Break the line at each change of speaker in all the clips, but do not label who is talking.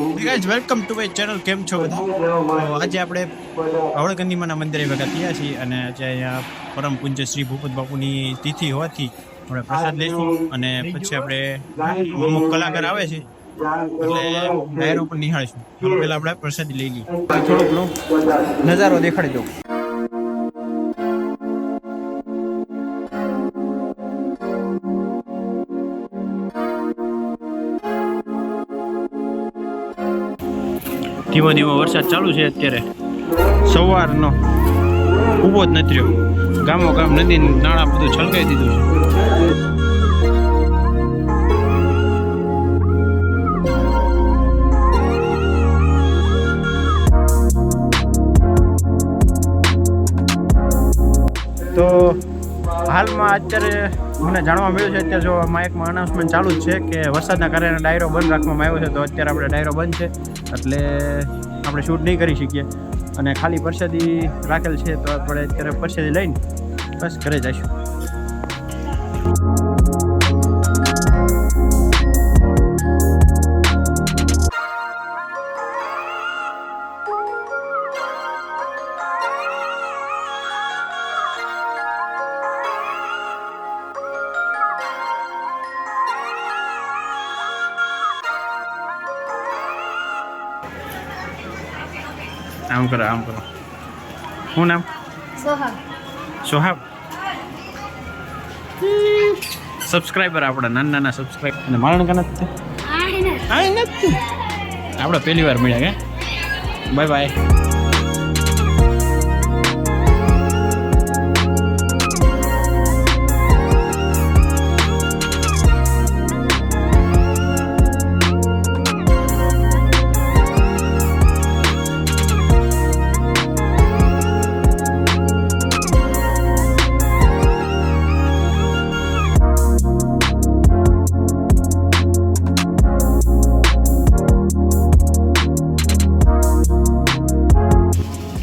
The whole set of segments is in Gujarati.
Guys welcome to my channel. કેમ છો બધા? તો આજે આપણે અવળકંદીમાના મંદિરે ભેગા થયા છીએ અને આજે અહીંયા પરમ પૂજ્ય શ્રી ભૂપત બાપુની તિથિ હોવાથી આપણે પ્રસાદ લઈશું અને પછી આપણે અમુક કલાકાર આવે છે એટલે ડાયરો પણ નિહાળીશું. ચાલો પહેલાં આપણે પ્રસાદ લઈ લઈએ. થોડો ઘણો નજારો દેખાડી દઉં. ધીમો ધીમો વરસાદ ચાલુ છે અત્યારે. સવારનો ઊભો જ નથી રહ્યો. ગામો ગામ નદી નાળા બધું છલકાઈ દીધું છે. તો હાલમાં અત્યારે મને જાણવા મળ્યું છે અત્યારે જો માઇકમાં અનાઉન્સમેન્ટ ચાલુ જ છે કે વરસાદના કારણે ડાયરો બંધ રાખવામાં આવ્યો છે. તો અત્યારે આપણે ડાયરો બંધ છે એટલે આપણે શૂટ નહીં કરી શકીએ અને ખાલી પ્રસાદી રાખેલ છે તો આપણે અત્યારે પ્રસાદી લઈને બસ ઘરે જઈશું. આમ કરો આમ કરો. શું નામ?
સોહાબ.
સોહાબ. સબસ્ક્રાઈબર આપણા નાના સબસ્ક્રાઈબર. અને મારણ કાના નથી આપણે પહેલી વાર મળ્યા કે. Bye bye.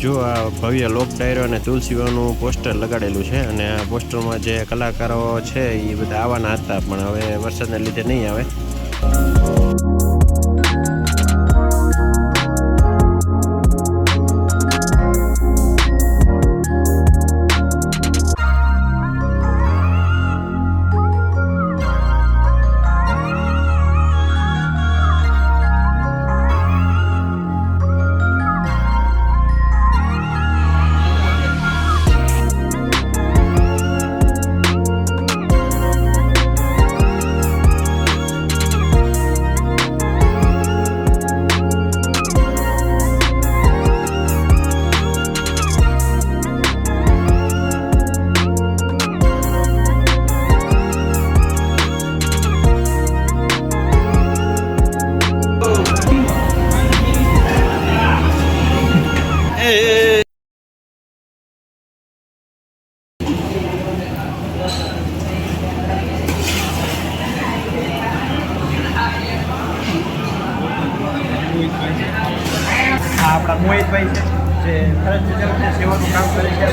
જો આ ભવ્ય લોક ડાયરો અને તુલસીવાનું પોસ્ટર લગાડેલું છે અને આ પોસ્ટરમાં જે કલાકારો છે એ બધા આવવાના હતા પણ હવે વરસાદના લીધે નહીં આવે. આપણા મોહિતભાઈ છે જે ફરજ સેવાનું કામ કરે છે.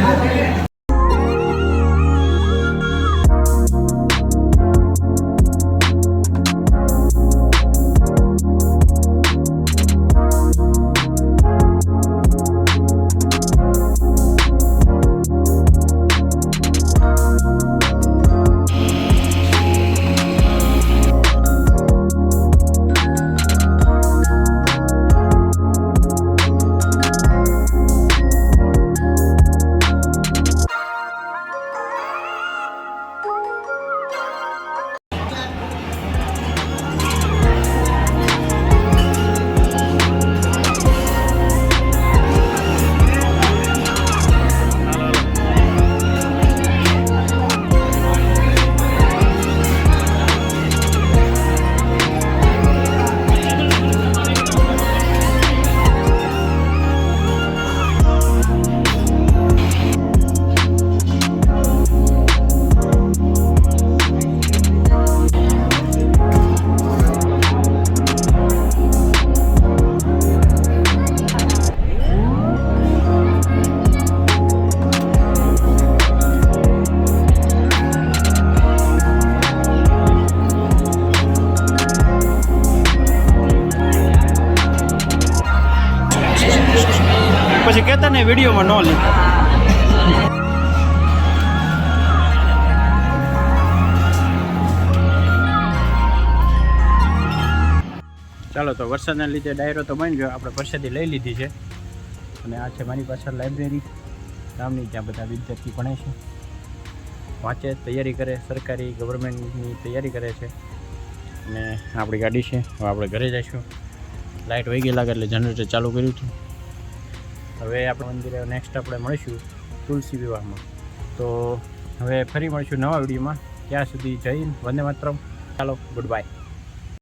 પછી કહેતા ને વિડીયોમાં ન લીધા. ચાલો તો વરસાદના લીધે ડાયરો તો બની ગયો, આપણે પ્રસાદી લઈ લીધી છે. અને આ છે મારી પાછળ લાઇબ્રેરી ગામની, ત્યાં બધા વિદ્યાર્થી ભણે છે, વાંચે, તૈયારી કરે, સરકારી ગવર્મેન્ટની તૈયારી કરે છે. અને આપણી ગાડી છે, હવે આપણે ઘરે જઈશું. લાઇટ વહી ગઈ લાગે એટલે જનરેટર ચાલુ કર્યું હતું. હવે આપણે મંદિરે નેક્સ્ટ આપણે મળીશું તુલસી વિવાહમાં. તો હવે ફરી મળીશું નવા વિડીયોમાં. ત્યાં સુધી જય હિન્દ, વંદે માતરમ. ચાલો, ગુડ બાય.